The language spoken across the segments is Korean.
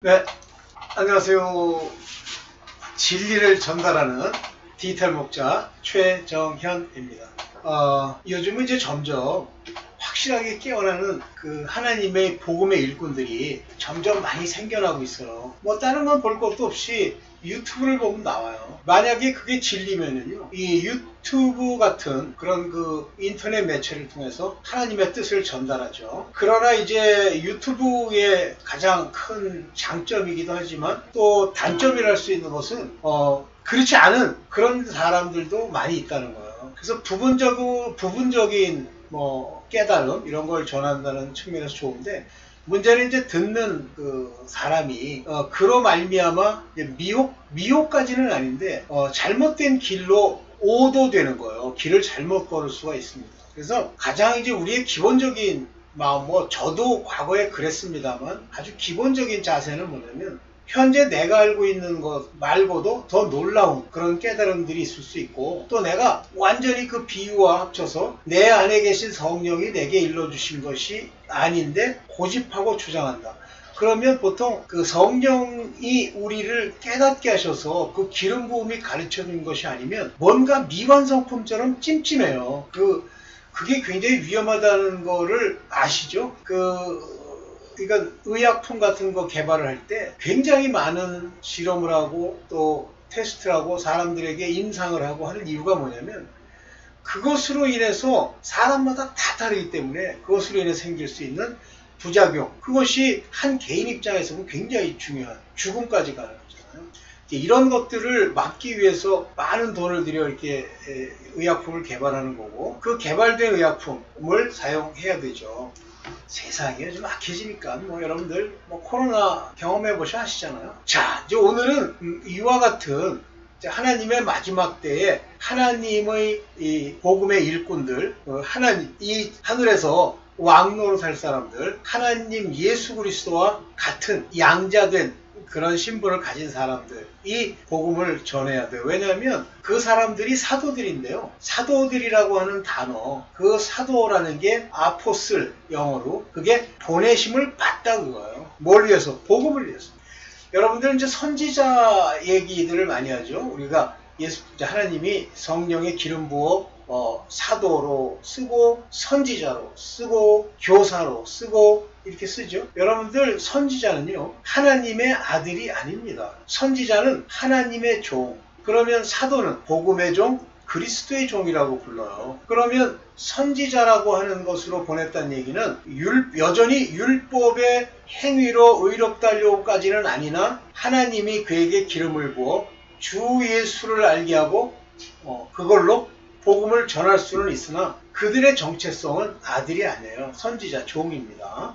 네, 안녕하세요. 진리를 전달하는 디지털 목자 최정현입니다. 요즘은 이제 점점 확실하게 깨어나는 그 하나님의 복음의 일꾼들이 점점 많이 생겨나고 있어요. 뭐 다른 건 볼 것도 없이 유튜브를 보면 나와요. 만약에 그게 진리면은요, 이 유튜브 같은 그런 그 인터넷 매체를 통해서 하나님의 뜻을 전달하죠. 그러나 이제 유튜브의 가장 큰 장점이기도 하지만 또 단점이랄 수 있는 것은 그렇지 않은 그런 사람들도 많이 있다는 거예요. 그래서 부분적인 깨달음 이런 걸 전한다는 측면에서 좋은데, 문제는 이제 듣는 그 사람이 그로 말미암아 미혹까지는 아닌데 잘못된 길로 오도되는 거예요. 길을 잘못 걸을 수가 있습니다. 그래서 가장 이제 우리의 기본적인 마음, 저도 과거에 그랬습니다만 아주 기본적인 자세는 뭐냐면, 현재 내가 알고 있는 것 말고도 더 놀라운 그런 깨달음들이 있을 수 있고, 또 내가 완전히 그 비유와 합쳐서 내 안에 계신 성령이 내게 일러주신 것이 아닌데 고집하고 주장한다. 그러면 보통 그 성령이 우리를 깨닫게 하셔서 그 기름 부음이 가르쳐 준 것이 아니면 뭔가 미완성품처럼 찜찜해요. 그게 굉장히 위험하다는 거를 아시죠? 그러니까 의약품 같은 거 개발을 할 때 굉장히 많은 실험을 하고 또 테스트를 하고 사람들에게 임상을 하고 하는 이유가 뭐냐면, 그것으로 인해서 사람마다 다 다르기 때문에 그것으로 인해 생길 수 있는 부작용, 그것이 한 개인 입장에서 보면 굉장히 중요한, 죽음까지 가는 거잖아요. 이런 것들을 막기 위해서 많은 돈을 들여 이렇게 의약품을 개발하는 거고, 그 개발된 의약품을 사용해야 되죠. 세상이 요즘 악해지니까 여러분들 코로나 경험해 보셔 아시잖아요. 자, 이제 오늘은 이와 같은 하나님의 마지막 때에 하나님의 이 복음의 일꾼들, 이 하늘에서 왕노릇할 사람들, 하나님 예수 그리스도와 같은 양자된 그런 신분을 가진 사람들이 복음을 전해야 돼요. 왜냐하면 그 사람들이 사도들인데요. 사도들이라고 하는 단어, 그 사도라는 게 아포슬, 영어로 그게 보내심을 받다 그거예요. 뭘 위해서? 복음을 위해서. 여러분들은 이제 선지자 얘기들을 많이 하죠. 우리가 하나님이 성령의 기름 부어 사도로 쓰고 선지자로 쓰고 교사로 쓰고 이렇게 쓰죠. 여러분들, 선지자는요 하나님의 아들이 아닙니다. 선지자는 하나님의 종. 그러면 사도는 복음의 종, 그리스도의 종이라고 불러요. 그러면 선지자라고 하는 것으로 보냈다는 얘기는 여전히 율법의 행위로 의롭다 하려고까지는 아니나 하나님이 그에게 기름을 부어 주 예수를 알게 하고 그걸로 복음을 전할 수는 있으나 그들의 정체성은 아들이 아니에요. 선지자, 종입니다.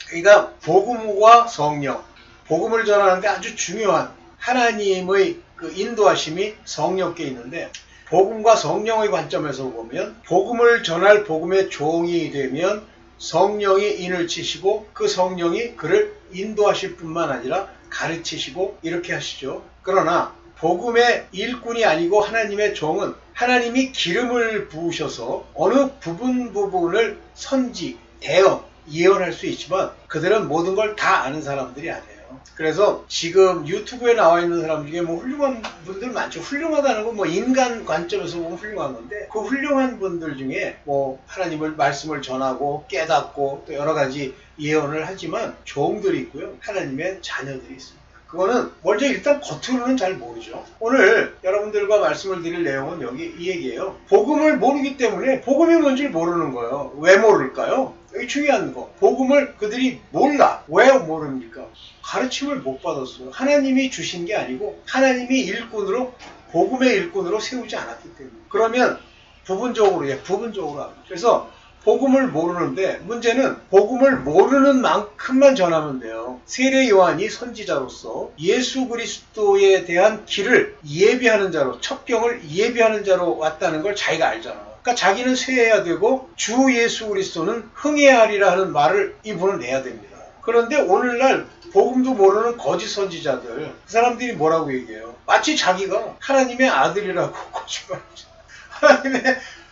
그러니까 복음과 성령, 복음을 전하는데 아주 중요한 하나님의 그 인도하심이 성령께 있는데, 복음과 성령의 관점에서 보면 복음을 전할 복음의 종이 되면 성령이 인을 치시고 그 성령이 그를 인도하실 뿐만 아니라 가르치시고 이렇게 하시죠. 그러나 복음의 일꾼이 아니고 하나님의 종은 하나님이 기름을 부으셔서 어느 부분을 선지, 대언, 예언할 수 있지만 그들은 모든 걸 다 아는 사람들이 아니에요. 그래서 지금 유튜브에 나와 있는 사람 중에 훌륭한 분들 많죠. 훌륭하다는 건 인간 관점에서 보면 훌륭한 건데, 그 훌륭한 분들 중에 하나님을 말씀을 전하고 깨닫고 또 여러 가지 예언을 하지만 종들이 있고요, 하나님의 자녀들이 있습니다. 그거는 먼저 일단 겉으로는 잘 모르죠. 오늘 여러분들과 말씀을 드릴 내용은 여기 이 얘기예요. 복음을 모르기 때문에 복음이 뭔지 모르는 거예요. 왜 모를까요? 여기 중요한 거. 복음을 그들이 몰라. 왜 모릅니까? 가르침을 못 받았어요. 하나님이 주신 게 아니고 하나님이 일꾼으로, 복음의 일꾼으로 세우지 않았기 때문에. 그러면 부분적으로 합니다. 그래서 복음을 모르는데, 문제는 복음을 모르는 만큼만 전하면 돼요. 세례 요한이 선지자로서 예수 그리스도에 대한 길을 예비하는 자로, 첩경을 예비하는 자로 왔다는 걸 자기가 알잖아. 그러니까 자기는 쇠해야 되고 주 예수 그리스도는 흥해야 하리라 하는 말을 이분은 내야 됩니다. 그런데 오늘날 복음도 모르는 거짓 선지자들, 그 사람들이 뭐라고 얘기해요? 마치 자기가 하나님의 아들이라고 거짓말하죠. 하나님의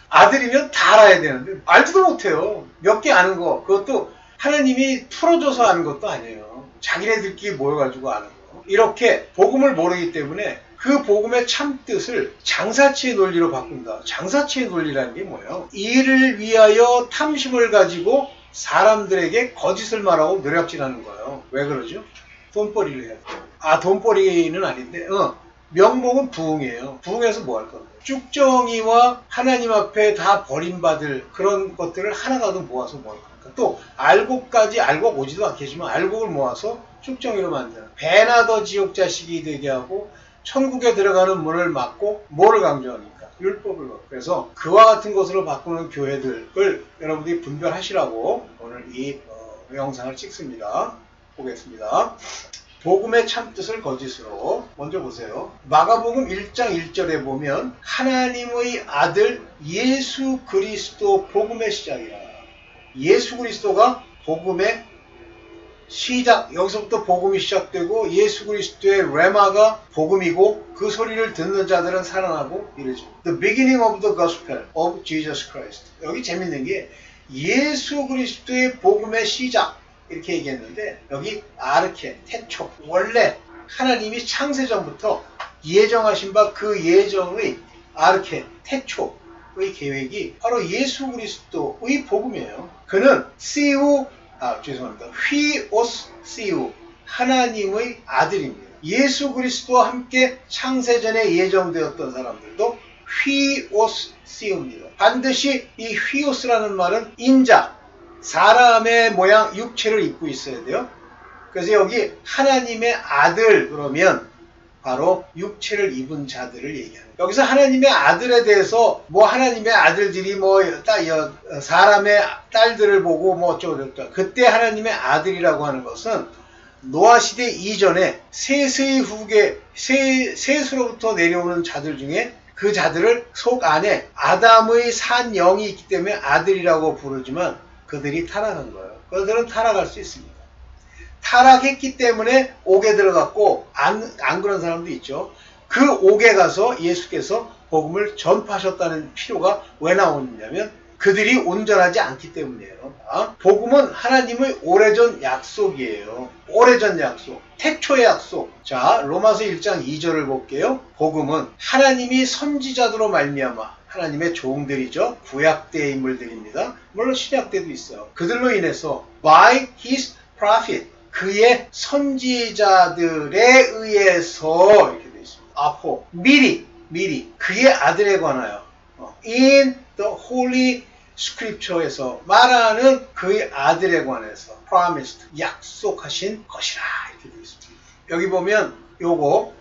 아들이면 다 알아야 되는데 알지도 못해요. 몇 개 아는 거, 그것도 하나님이 풀어줘서 아는 것도 아니에요. 자기네들끼리 모여가지고 아는 거. 이렇게 복음을 모르기 때문에 그 복음의 참뜻을 장사치의 논리로 바꾼다. 장사치의 논리라는 게 뭐예요? 이를 위하여 탐심을 가지고 사람들에게 거짓을 말하고 노략질하는 거예요. 왜 그러죠? 돈벌이를 해야 돼요. 돈벌이는 아닌데 명목은 부흥이에요. 부흥해서 뭐 할 건데? 쭉정이와 하나님 앞에 다 버림받을 그런 것들을 하나가득 모아서 뭐 할 겁니까? 또 알곡까지 알곡 오지도 않겠지만 알곡을 모아서 쭉정이로 만드는 배나 더 지옥 자식이 되게 하고 천국에 들어가는 문을 막고 뭐를 강조합니까? 율법을. 그래서 그와 같은 것으로 바꾸는 교회들을 여러분들이 분별하시라고 오늘 이 영상을 찍습니다. 보겠습니다. 복음의 참뜻을 거짓으로. 먼저 보세요. 마가복음 1장 1절에 보면 하나님의 아들 예수 그리스도 복음의 시작이라. 예수 그리스도가 복음의 시작. 여기서부터 복음이 시작되고 예수 그리스도의 레마가 복음이고 그 소리를 듣는 자들은 살아나고 이러죠. The beginning of the gospel of Jesus Christ. 여기 재밌는 게 예수 그리스도의 복음의 시작 이렇게 얘기했는데 여기 아르케, 태초. 원래 하나님이 창세전부터 예정하신 바 그 예정의 아르케, 태초의 계획이 바로 예수 그리스도의 복음이에요. 그는 휘오스시우 하나님의 아들입니다. 예수 그리스도와 함께 창세전에 예정되었던 사람들도 휘오스시우입니다. 반드시 이 휘오스라는 말은 인자, 사람의 모양 육체를 입고 있어야 돼요. 그래서 여기 하나님의 아들 그러면 바로 육체를 입은 자들을 얘기하는 거예요. 여기서 하나님의 아들에 대해서 뭐 하나님의 아들들이 뭐 사람의 딸들을 보고 뭐 어쩌고 그때 하나님의 아들이라고 하는 것은 노아 시대 이전에 셋의 후계 셋으로부터 내려오는 자들 중에 그 자들을 속 안에 아담의 산 영이 있기 때문에 아들이라고 부르지만 그들이 타락한 거예요. 그들은 타락할 수 있습니다. 타락했기 때문에 옥에 들어갔고 안 그런 사람도 있죠. 그 옥에 가서 예수께서 복음을 전파하셨다는 필요가 왜 나오느냐면 그들이 온전하지 않기 때문이에요. 복음은 하나님의 오래전 약속이에요. 오래전 약속, 태초의 약속. 자, 로마서 1장 2절을 볼게요. 복음은 하나님이 선지자들로 말미암아 하나님의 종들이죠. 구약 때의 인물들입니다. 물론 신약 때도 있어요. 그들로 인해서 by his prophet 그의 선지자들에 의해서 이렇게 되어 있습니다. 아포 미리 그의 아들에 관하여 in the holy scripture에서 말하는 그의 아들에 관해서 promised 약속하신 것이라 이렇게 되어 있습니다. 여기 보면 요거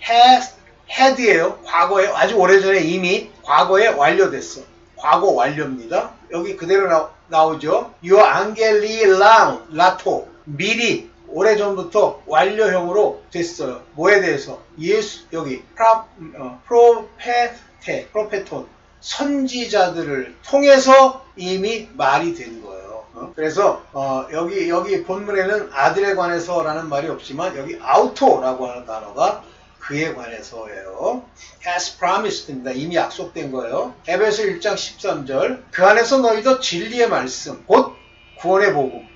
had예요. 과거에 아주 오래전에 이미 과거에 완료됐어. 과거 완료입니다. 여기 그대로 나오죠. Your angeli lato 미리 오래전부터 완료형으로 됐어요. 뭐에 대해서? 예수, 여기, 프로페톤, 선지자들을 통해서 이미 말이 된 거예요. 그래서, 여기 본문에는 아들에 관해서라는 말이 없지만, 여기 아우토라고 하는 단어가 그에 관해서예요. has promised입니다. 이미 약속된 거예요. 에베소 1장 13절. 그 안에서 너희도 진리의 말씀, 곧 구원의 복음.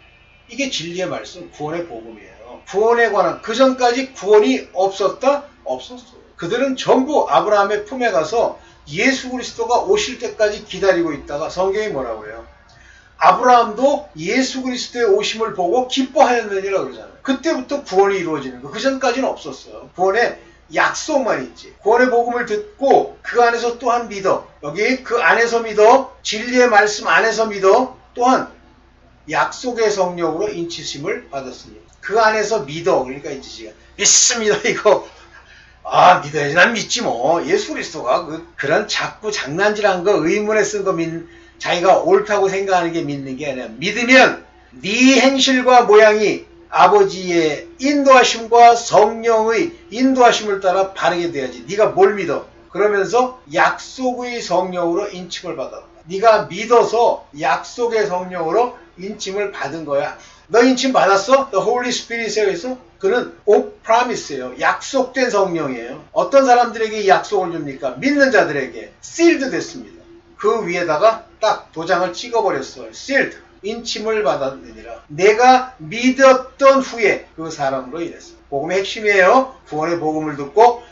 이게 진리의 말씀, 구원의 복음이에요. 구원에 관한, 그 전까지 구원이 없었다? 없었어요. 그들은 전부 아브라함의 품에 가서 예수 그리스도가 오실 때까지 기다리고 있다가 성경이 뭐라고 해요? 아브라함도 예수 그리스도의 오심을 보고 기뻐하였느니라 그러잖아요. 그때부터 구원이 이루어지는 거. 그 전까지는 없었어요. 구원의 약속만 있지. 구원의 복음을 듣고 그 안에서 또한 믿어. 여기 그 안에서 믿어. 진리의 말씀 안에서 믿어. 또한 약속의 성령으로 인치심을 받았습니다. 그 안에서 믿어. 그러니까 인치시가 믿습니다. 이거 믿어야지. 난 믿지 뭐. 예수 그리스도가 그런 자꾸 장난질한 거 의문에 쓴 거 자기가 옳다고 생각하는 게 믿는 게 아니라 믿으면 네 행실과 모양이 아버지의 인도하심과 성령의 인도하심을 따라 바르게 돼야지. 네가 뭘 믿어? 그러면서 약속의 성령으로 인침을 받아. 네가 믿어서 약속의 성령으로 인침을 받은 거야. 너 인침 받았어? The Holy Spirit에 의해서? 그는 옥 프라미스예요. 약속된 성령이에요. 어떤 사람들에게 이 약속을 줍니까? 믿는 자들에게 sealed 됐습니다. 그 위에다가 딱 도장을 찍어버렸어요. sealed. 인침을 받았느니라. 내가 믿었던 후에 그 사람으로 인해서. 복음의 핵심이에요. 구원의 복음을 듣고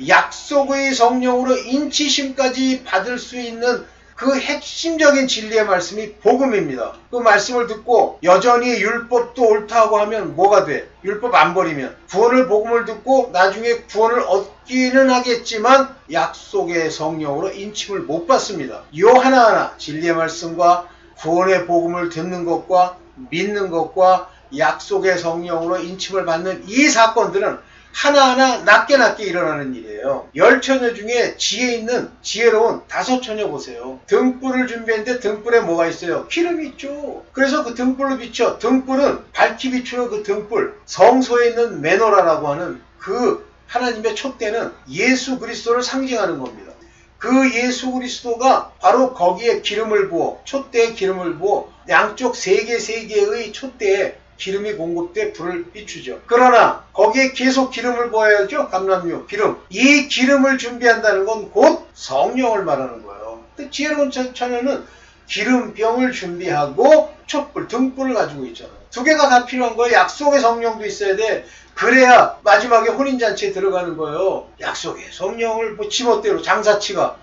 약속의 성령으로 인치심까지 받을 수 있는 그 핵심적인 진리의 말씀이 복음입니다. 그 말씀을 듣고 여전히 율법도 옳다고 하면 뭐가 돼? 율법 안 버리면. 구원을 복음을 듣고 나중에 구원을 얻기는 하겠지만 약속의 성령으로 인침을 못 받습니다. 요 하나하나 진리의 말씀과 구원의 복음을 듣는 것과 믿는 것과 약속의 성령으로 인침을 받는 이 사건들은 하나하나 낮게 일어나는 일이에요. 10처녀 중에 지혜로운 5처녀 보세요. 등불을 준비했는데 등불에 뭐가 있어요? 기름이 있죠. 그래서 그 등불로 비춰. 등불은 밝히 비추는 그 등불, 성소에 있는 메노라라고 하는 그 하나님의 촛대는 예수 그리스도를 상징하는 겁니다. 그 예수 그리스도가 바로 거기에 기름을 부어, 촛대에 기름을 부어 양쪽 3개의 촛대에 기름이 공급돼 불을 비추죠. 그러나 거기에 계속 기름을 부어야죠. 감람유, 기름. 이 기름을 준비한다는 건 곧 성령을 말하는 거예요. 지혜로운 처녀는 기름병을 준비하고 촛불, 등불을 가지고 있잖아요. 2개가 다 필요한 거예요. 약속의 성령도 있어야 돼. 그래야 마지막에 혼인잔치에 들어가는 거예요. 약속의 성령을 지멋대로 장사치가.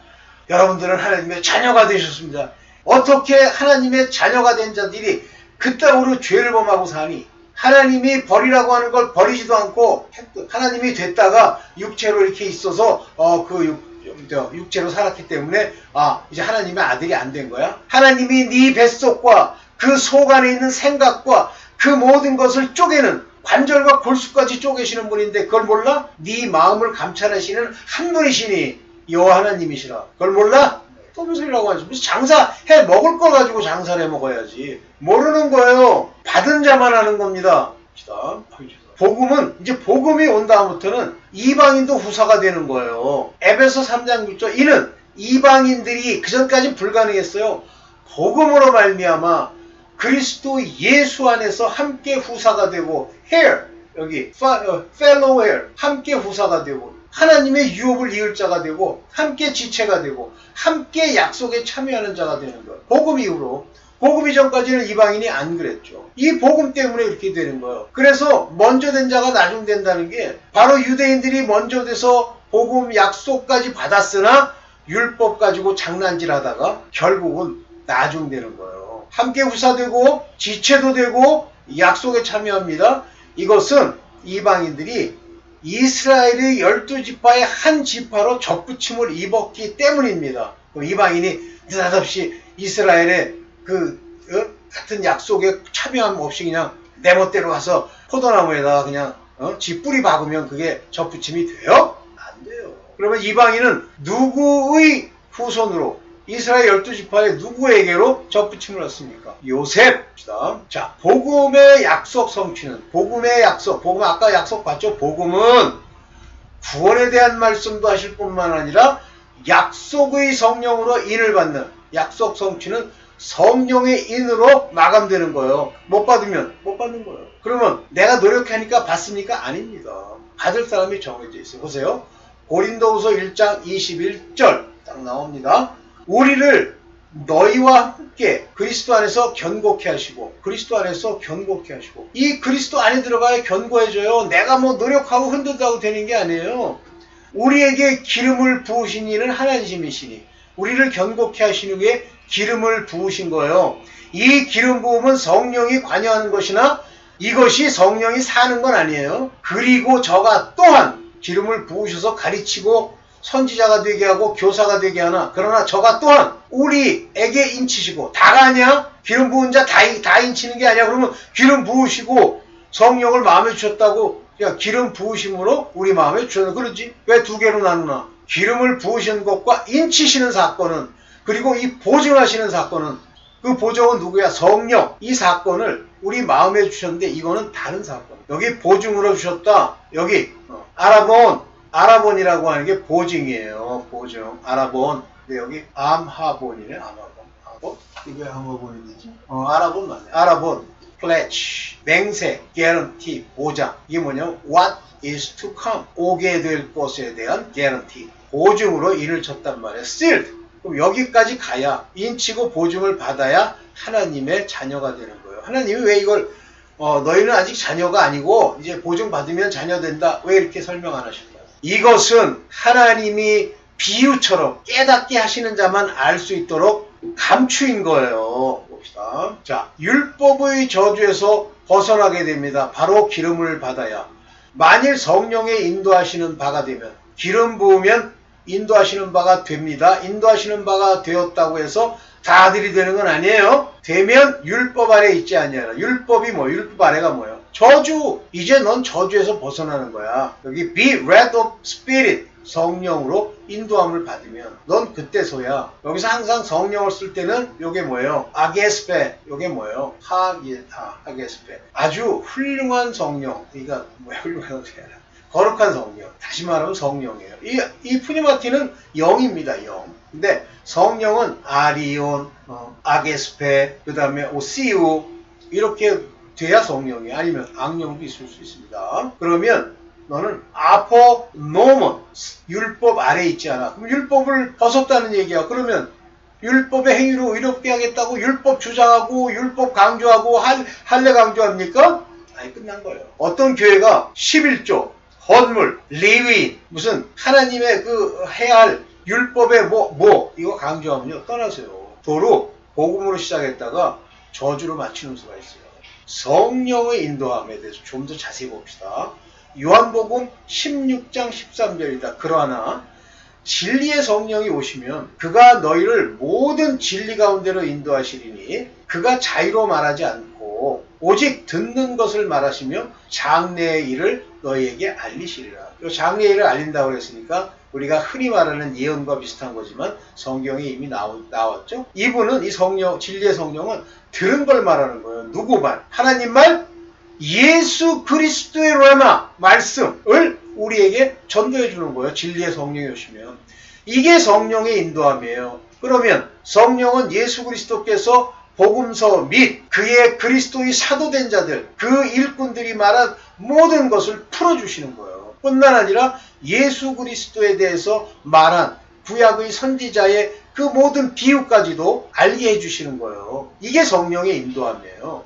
여러분들은 하나님의 자녀가 되셨습니다. 어떻게 하나님의 자녀가 된 자들이 그따구로 죄를 범하고 사니? 하나님이 버리라고 하는 걸 버리지도 않고 하나님이 됐다가 육체로 이렇게 있어서 육체로 살았기 때문에 이제 하나님의 아들이 안 된 거야? 하나님이 네 뱃속과 그 속 안에 있는 생각과 그 모든 것을 쪼개는 관절과 골수까지 쪼개시는 분인데 그걸 몰라? 네 마음을 감찰하시는 한 분이시니 여호와 하나님이시라. 그걸 몰라? 또 무슨 소리라고 하지? 무슨 장사해 먹을 걸 가지고 장사를 해 먹어야지. 모르는 거예요. 받은 자만 하는 겁니다. 복음은 이제 복음이 온 다음부터는 이방인도 후사가 되는 거예요. 에베소 3장 6절 이는 이방인들이 그전까지 불가능했어요. 복음으로 말미암아 그리스도 예수 안에서 함께 후사가 되고 heir 여기 fellow heir 함께 후사가 되고 하나님의 유업을 이을 자가 되고 함께 지체가 되고 함께 약속에 참여하는 자가 되는 거예요. 복음 이후로. 복음 이전까지는 이방인이 안 그랬죠. 이 복음 때문에 이렇게 되는 거예요. 그래서 먼저 된 자가 나중 된다는 게 바로 유대인들이 먼저 돼서 복음 약속까지 받았으나 율법 가지고 장난질하다가 결국은 나중 되는 거예요. 함께 후사되고 지체도 되고 약속에 참여합니다. 이것은 이방인들이 이스라엘의 12지파의 한 지파로 접붙임을 입었기 때문입니다. 이방인이 느닷없이 이스라엘의 같은 약속에 참여함 없이 그냥 내 멋대로 가서 포도나무에다가 그냥 지 뿌리 박으면 그게 접붙임이 돼요? 안 돼요. 그러면 이방인은 누구의 후손으로 이스라엘 12지파의 누구에게로 접붙임을 얻습니까? 요셉. 자, 복음의 약속 성취는 복음의 약속. 복음 아까 약속 봤죠? 복음은 구원에 대한 말씀도 하실 뿐만 아니라 약속의 성령으로 인을 받는 약속 성취는 성령의 인으로 마감되는 거예요. 못 받으면 못 받는 거예요. 그러면 내가 노력하니까 받습니까? 아닙니다. 받을 사람이 정해져 있어요. 보세요. 고린도후서 1장 21절 딱 나옵니다. 우리를 너희와 함께 그리스도 안에서 견고케 하시고 그리스도 안에서 견고케 하시고 이 그리스도 안에 들어가야 견고해져요. 내가 뭐 노력하고 흔들다고 되는 게 아니에요. 우리에게 기름을 부으신 이는 하나님이시니 우리를 견고케 하시는 게 기름을 부으신 거예요. 이 기름 부음은 성령이 관여하는 것이나 이것이 성령이 사는 건 아니에요. 그리고 저가 또한 기름을 부으셔서 가르치고 선지자가 되게 하고 교사가 되게 하나 그러나 저가 또한 우리에게 인치시고 다가 아니야? 기름 부은 자 다 인치는 게 아니야. 그러면 기름 부으시고 성령을 마음에 주셨다고 기름 부으심으로 우리 마음에 주셨나? 그러지? 왜 2개로 나누나? 기름을 부으시는 것과 인치시는 사건은 그리고 이 보증하시는 사건은 그 보증은 누구야? 성령. 이 사건을 우리 마음에 주셨는데 이거는 다른 사건. 여기 보증으로 주셨다. 여기 아라본이라고 하는 게 보증이에요. 보증. 아라본. 근데 여기 암하본이네. 암하본. 이게 암하본이 되지? 아라본 맞네. 아라본. pledge. 맹세. guarantee. 보장. 이게 뭐냐면 what is to come. 오게 될 것에 대한 guarantee. 보증으로 인을 쳤단 말이에요. sealed. 그럼 여기까지 가야 인치고 보증을 받아야 하나님의 자녀가 되는 거예요. 하나님이 왜 이걸 너희는 아직 자녀가 아니고 이제 보증받으면 자녀 된다. 왜 이렇게 설명 안 하실까요? 이것은 하나님이 비유처럼 깨닫게 하시는 자만 알 수 있도록 감추인 거예요. 봅시다. 자, 율법의 저주에서 벗어나게 됩니다. 바로 기름을 받아야. 만일 성령의 인도하시는 바가 되면, 기름 부으면 인도하시는 바가 됩니다. 인도하시는 바가 되었다고 해서 다들이 되는 건 아니에요. 되면 율법 아래 있지 아니하라. 율법이 뭐? 율법 아래가 뭐예요? 저주. 이제 넌 저주에서 벗어나는 거야. 여기 be led of spirit. 성령으로 인도함을 받으면 넌 그때서야. 여기서 항상 성령을 쓸 때는 요게 뭐예요? 아게스페. 요게 뭐예요? 아게스페. 아주 훌륭한 성령. 그러니까 뭐야? 훌륭한 성령. 거룩한 성령. 다시 말하면 성령이에요. 이 푸니마티는 영입니다. 영. 근데 성령은 아리온, 아게스페, 그 다음에 오시우 이렇게 돼야 성령이, 아니면 악령도 있을 수 있습니다. 그러면 너는 아포노몬, 율법 아래 있지 않아. 그럼 율법을 벗었다는 얘기야. 그러면 율법의 행위로 의롭게 하겠다고 율법 주장하고 율법 강조하고 할례 강조합니까? 아니, 끝난 거예요. 어떤 교회가 11조, 헌물, 레위인, 무슨 하나님의 그 해야 할 율법의 이거 강조하면요, 떠나세요. 도로 복음으로 시작했다가 저주로 맞추는 수가 있어요. 성령의 인도함에 대해서 좀 더 자세히 봅시다. 요한복음 16장 13절이다. 그러나 진리의 성령이 오시면 그가 너희를 모든 진리 가운데로 인도하시리니 그가 자유로 말하지 않고 오직 듣는 것을 말하시며 장래의 일을 너희에게 알리시리라. 이 장래의 일을 알린다고 그랬으니까 우리가 흔히 말하는 예언과 비슷한 거지만 성경에 이미 나왔죠. 이분은, 이 성령, 진리의 성령은 들은 걸 말하는 거예요. 누구 말? 하나님 말? 예수 그리스도의 레마 말씀을 우리에게 전도해 주는 거예요. 진리의 성령이 오시면. 이게 성령의 인도함이에요. 그러면 성령은 예수 그리스도께서 복음서 및 그의 그리스도의 사도된 자들, 그 일꾼들이 말한 모든 것을 풀어주시는 거예요. 뿐만 아니라 예수 그리스도에 대해서 말한 구약의 선지자의 그 모든 비유까지도 알게 해주시는 거예요. 이게 성령의 인도함이에요.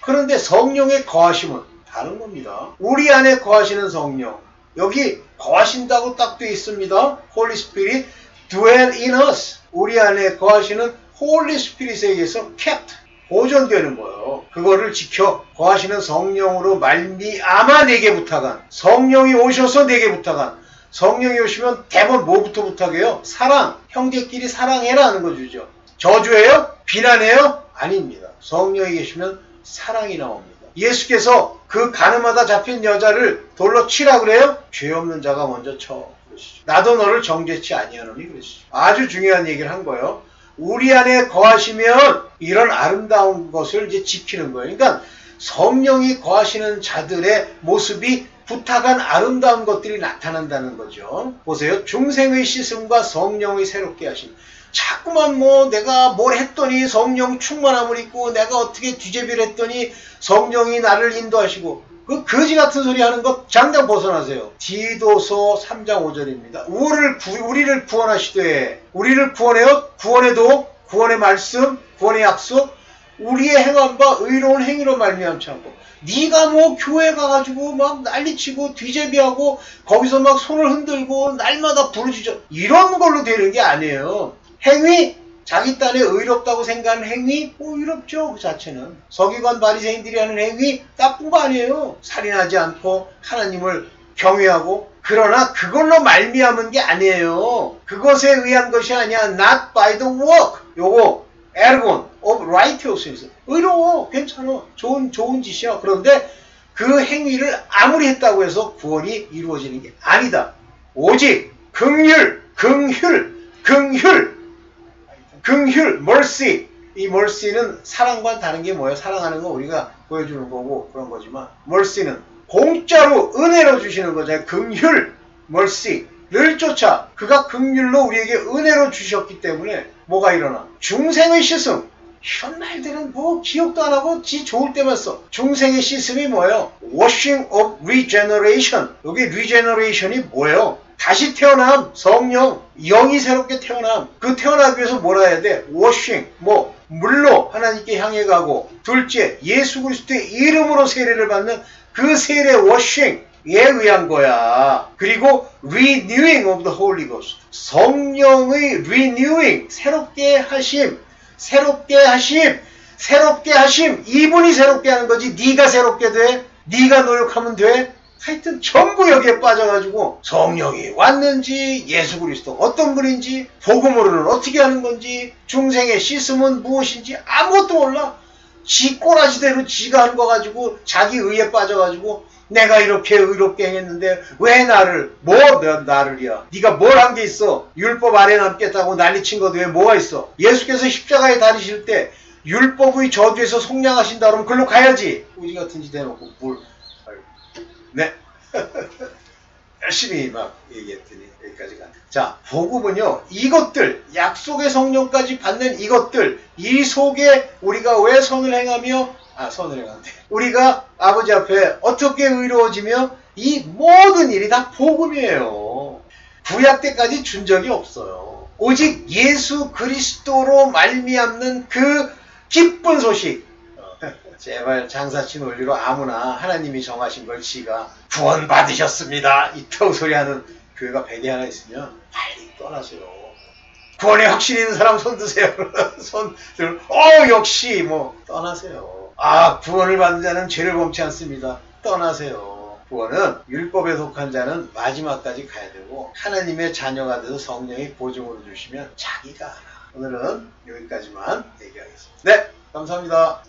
그런데 성령의 거하심은 다른 겁니다. 우리 안에 거하시는 성령, 여기 거하신다고 딱 되어 있습니다. Holy Spirit dwell in us. 우리 안에 거하시는 Holy Spirit에 의해서 kept, 보존되는 거예요. 그거를 지켜 거하시는 성령으로 말미암아 내게 부탁한, 성령이 오셔서 내게 부탁한, 성령이 오시면 대부분 뭐부터 부탁해요? 사랑, 형제끼리 사랑해라 하는 거 주죠. 저주해요? 비난해요? 아닙니다. 성령이 계시면 사랑이 나옵니다. 예수께서 그 가늠하다 잡힌 여자를 돌로 치라 그래요? 죄 없는 자가 먼저 쳐. 그러시죠. 나도 너를 정죄치 아니하노니 그러시죠. 아주 중요한 얘기를 한 거예요. 우리 안에 거하시면 이런 아름다운 것을 이제 지키는 거예요. 그러니까 성령이 거하시는 자들의 모습이 부탁한 아름다운 것들이 나타난다는 거죠. 보세요. 중생의 씻음과 성령의 새롭게 하심. 자꾸만 내가 뭘 했더니 성령 충만함을 입고 내가 어떻게 뒤제비를 했더니 성령이 나를 인도하시고, 그 거지 같은 소리 하는 것 당장 벗어나세요. 디도서 3장 5절입니다. 우리를 구원하시되, 우리를 구원해요. 구원에도 구원의 말씀, 구원의 약속, 우리의 행한 바 의로운 행위로 말미암지 않고, 네가 교회 가가지고 막 난리치고 뒤제비하고 거기서 막 손을 흔들고 날마다 부르짖어, 이런 걸로 되는 게 아니에요. 행위, 자기 딴에 의롭다고 생각하는 행위, 의롭죠. 그 자체는. 서기관 바리새인들이 하는 행위 나쁜 거 아니에요. 살인하지 않고 하나님을 경외하고. 그러나 그걸로 말미암은 게 아니에요. 그것에 의한 것이 아니야. Not by the work. 요거 ergon of righteousness. 의로워, 괜찮아, 좋은 짓이야. 그런데 그 행위를 아무리 했다고 해서 구원이 이루어지는 게 아니다. 오직 긍휼, mercy. 이 mercy는 사랑과는 다른 게 뭐예요? 사랑하는 건 우리가 보여주는 거고 그런 거지만, mercy는 공짜로 은혜로 주시는 거잖아요. 긍휼, mercy를 쫓아 그가 긍휼로 우리에게 은혜로 주셨기 때문에 뭐가 일어나? 중생의 씻음. 이런 말들은 기억도 안 하고 지 좋을 때만 써. 중생의 씻음이 뭐예요? washing of regeneration. 여기 regeneration이 뭐예요? 다시 태어남, 성령, 영이 새롭게 태어남. 그 태어나기 위해서 뭐라 해야 돼? 워싱, 물로 하나님께 향해 가고, 둘째, 예수 그리스도의 이름으로 세례를 받는 그 세례 워싱에 의한 거야. 그리고 renewing of the Holy Ghost. 성령의 renewing, 새롭게 하심. 이분이 새롭게 하는 거지. 네가 새롭게 돼? 네가 노력하면 돼? 하여튼 전부 여기에 빠져가지고 성령이 왔는지, 예수 그리스도 어떤 분인지, 복음으로는 어떻게 하는 건지, 중생의 씻음은 무엇인지 아무것도 몰라. 지 꼬라지대로 지가 하는 거 가지고 자기 의에 빠져가지고 내가 이렇게 의롭게 행했는데 왜 나를, 나를이야. 네가 뭘 한 게 있어? 율법 아래 남겠다고 난리친 것도 왜 뭐가 있어? 예수께서 십자가에 다니실 때 율법의 저주에서 속량하신다 그러면 글로 가야지. 우지 같은 짓 해놓고 뭘. 네. 열심히 막 얘기했더니 여기까지 간다. 자, 복음은요, 이것들, 약속의 성령까지 받는 이것들, 이 속에 우리가 왜 선을 행하며, 선을 행한대. 우리가 아버지 앞에 어떻게 의로워지며, 이 모든 일이 다 복음이에요. 구약 때까지 준 적이 없어요. 오직 예수 그리스도로 말미암는 그 기쁜 소식. 제발 장사치 논리로 아무나 하나님이 정하신 걸 지가 구원 받으셨습니다. 이따구 소리하는 교회가 백에 하나 있으면 빨리 떠나세요. 구원에 확신이 있는 사람 손 드세요. 손 들. 역시 떠나세요. 구원을 받는 자는 죄를 범치 않습니다. 떠나세요. 구원은 율법에 속한 자는 마지막까지 가야 되고 하나님의 자녀가 돼서 성령이 보증으로 주시면 자기가 알아. 오늘은 여기까지만 얘기하겠습니다. 네, 감사합니다.